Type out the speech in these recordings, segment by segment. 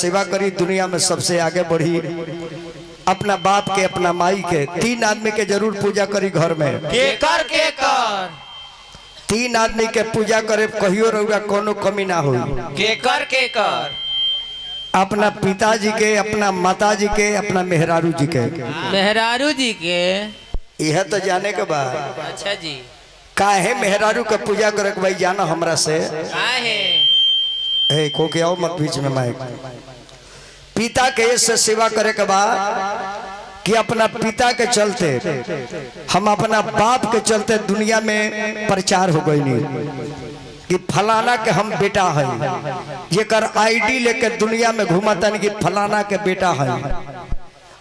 सेवा करी, दुनिया में सबसे आगे बढ़ी। अपना बाप के, अपना माई के, 3 आदमी के जरूर पूजा करी घर में। केकर 3 आदमी के पूजा करे, कहियो रहुआ कोनो कमी ना हो। केकर अपना पिताजी के, अपना माताजी के, अपना मेहरारू जी के। मेहरारू जी के यह तो जाने के बाद। अच्छा जी, काहे मेहरारू के पूजा करे भाई जाना हमरा से। काहे को के आओ मत बीच में माइक। पिता के से सेवा करे के बाद कि अपना पिता के चलते हम अपना बाप के चलते दुनिया में प्रचार हो गई नहीं कि फलाना के हम बेटा है, जेकर आईडी लेके दुनिया में घूमता नहीं कि फलाना के बेटा है।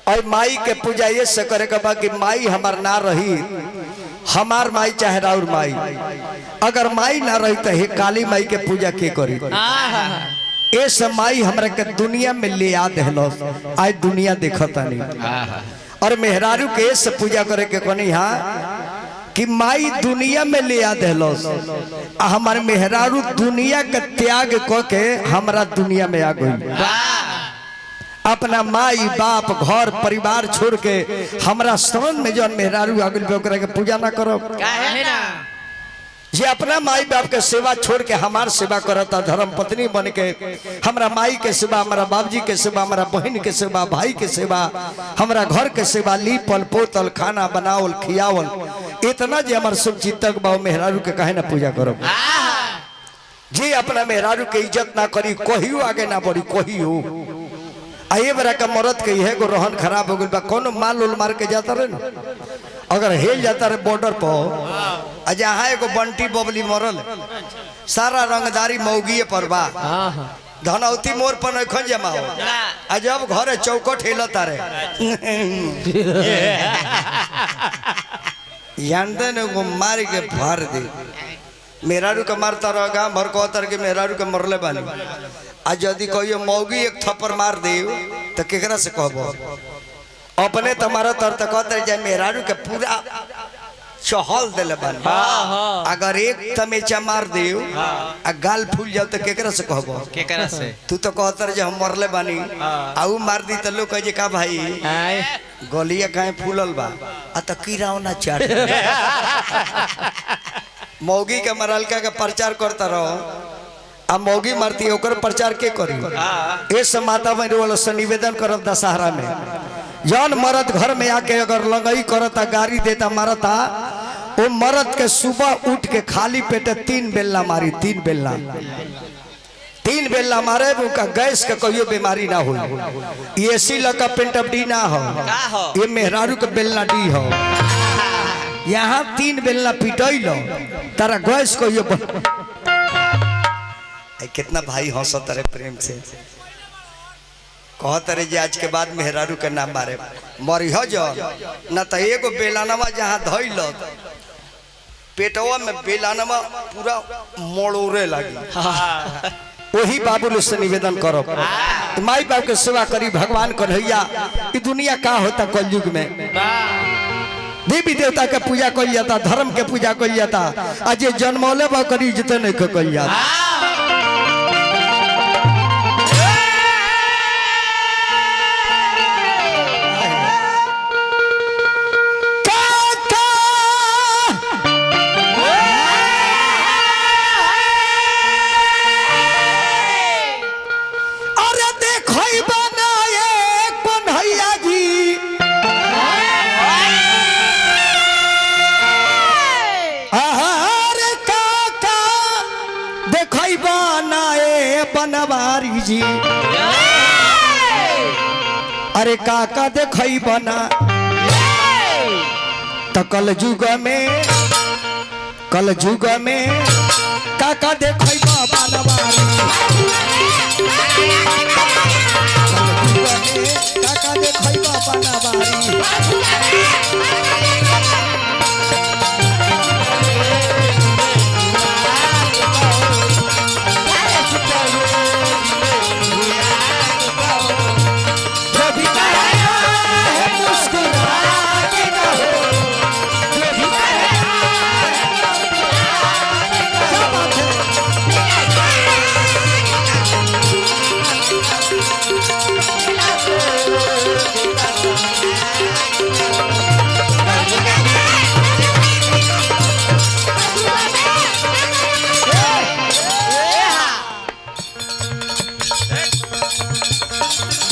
और माई के पूजा ये से करे के बाद कि माई हमार ना रही, हमार माई चाहे राउर माई, अगर माई ना रही तो हे काली माई के पूजा के करी। ए समाई हमरा के दुनिया में ले आ देहलो, आज दुनिया देखता नहीं। और मेहरारू के से पूजा करे के कोनी हाँ कि माई दुनिया में ले आ देहलो, हमारे मेहरारू दुनिया के त्याग को के हमरा दुनिया में आ गई। अपना माई बाप घर परिवार छोड़ के हमरा समझ में जो मेहरारू आ गई ओकरा के पूजा ना करो। काहे ना जे अपना माई बाप के सेवा छोड़ के हमार सेवा करता, धर्म पत्नी बन के हमरा माई के सेवा, हमारा बाबूजी के सेवा, हमारा बहन के सेवा, भाई के सेवा, हमरा घर के सेवा, लीपल पोतल, खाना बनावल खियावल, इतना जे हमार सब चित्तक बाबू मेहरारू के कहे ना पूजा करो। जे अपना मेहरारू के इज्जत ना करी कहियो आगे ना बढ़ी कहियो। आइए बरा का मरद के यह रोहन खराब हो गई बा, कोनो माल उल मार के जाता रहे ना, अगर हेल जाता रहे बॉर्डर पर, जहाँ एगो बंटी बबली मरल, सारा रंगदारी मौगिए पर बा, धनौती मोर पर नखन जमा हो, जब घर चौकट हेलता रहे जानते न वो मार के फाड़ दे। मेहरारू के मारता रह गाँव भर कहतर के मेहरारू के मरले बानी। आज यदि कहियो मौगी एक थप्पड़ मार दे तो केकरा से कहबो, अपने तुम्हारा तर तक कहते जाए मेहरारू के पूरा चहल दिले बानी। अगर एक तमेचा मार दे आ गाल फूल जाओ तो केकरा से कहबो, केकरा से? तू तो कहतर जे हम मरले बानी, आऊ मार दी तो लोग कहे का भाई गलिया काहे फूलल बा, आ तो कीड़ाओ ना चाट। मौगी के मरलका के प्रचार करता रहो, आ मौगी मारती ओकर प्रचार के करी। ए सब माता बहन वालों से निवेदन करब दशहरा में जौन मरद घर में आके अगर लगई करता, गाड़ी देता, मारता, वो मरद के सुबह उठ के खाली पेटे 3 बेल्ला मारी। 3 बेल्ला मारे, उनका गैस के कहियो बीमारी ना हो। ये एसी लगा पेंटअप डी ना हो, ये मेहरारू के बेलना डी हो। यहाँ 3 बेल्ला पिटई लो तारा गैस कहियो। कितना भाई हंसत रहे प्रेम से, कहत रहे जे आज के बाद मेहरारू के नाम मारे मरी हो जो न तो एगो बेलानवा जहाँ धइल पेटवा में बेलानवा पूरा मोड़ोरे लगी। वही बाबू से निवेदन करो, माई बाप के सेवा करी, भगवान कन्हैया। ई दुनिया का होता कलयुग में, देवी देवता के पूजा कल जाता, धर्म के पूजा कल जाता, आज जन्मौले बा करी जितने नहीं कल जाता। बनवारी जी अरे काका देखई बना तो कल जुग में काका देखई बनवारी, काका देखई बनवारी।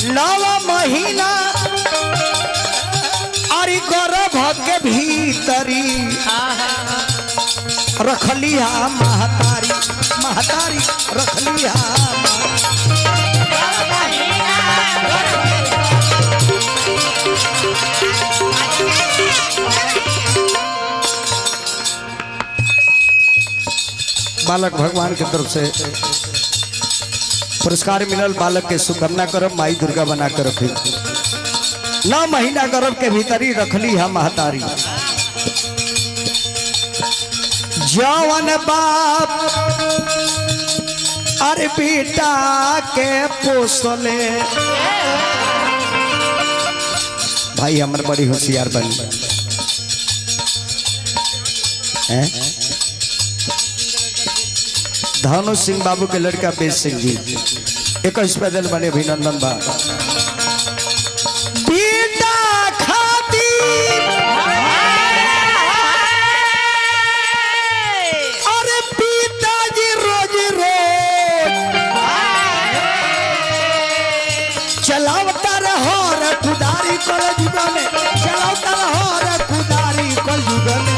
9 महीना अरे गर्भ के भीतरी रखली हा महतारी महतारी रखली हा बालक भगवान की तरफ से पुरस्कार मिलल। बालक के शुभकामना करब, माई दुर्गा बना कर रखी। 9 महीना गर्भ के भीतरी रखली है महतारी। जवन बाप अरे बेटा के पोसले भाई हमर बड़ी होशियार बनी धानु सिंह बाबू के लड़का बेस सिंह जी 21 पैदल बने अभिनंदन बा। बेटा खातिर अरे पिताजी रोज रोज चलावता रहो रे खुदारी कल जुग में, चलावता रहो रे खुदारी कल जुग में।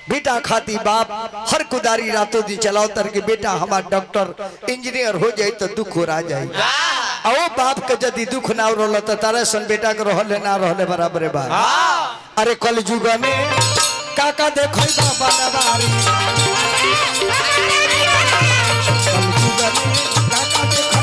बेटा खाती बाप हर कुदारी रातों दिन चलाओ तर के बेटा हमारा डॉक्टर इंजीनियर हो जाए तो दुख हो रहा जाए। आओ बाप के यदि दुख ना रोल तो तारे सन बेटा के रहले ना रहले बराबर बा। अरे कल जुग में काका देखो बाबा नवारी कल जुग में काका देखो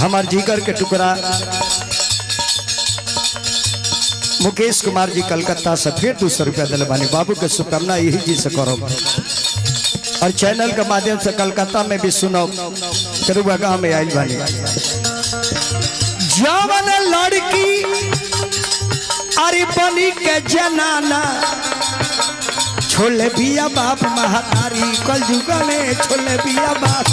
हमार जिगर के टुकड़ा मुकेश कुमार जी कलकत्ता से फिर 200 रुपया दिल बानी। बाबू के शुभकामना यही जी से करो और चैनल के माध्यम से कलकत्ता में भी सुनो करुआ गांव में आई बानी। जवन लड़की अरे बनी के जनाना छोले बिया बाप महतारी कल जुग में छोले बिया बाप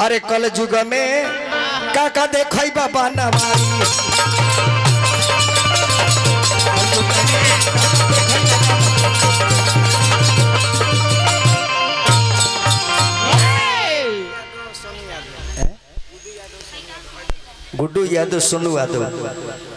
अरे कल जुग में काका देखो बाबा नवारी गुड्डू यादव सोनू यादव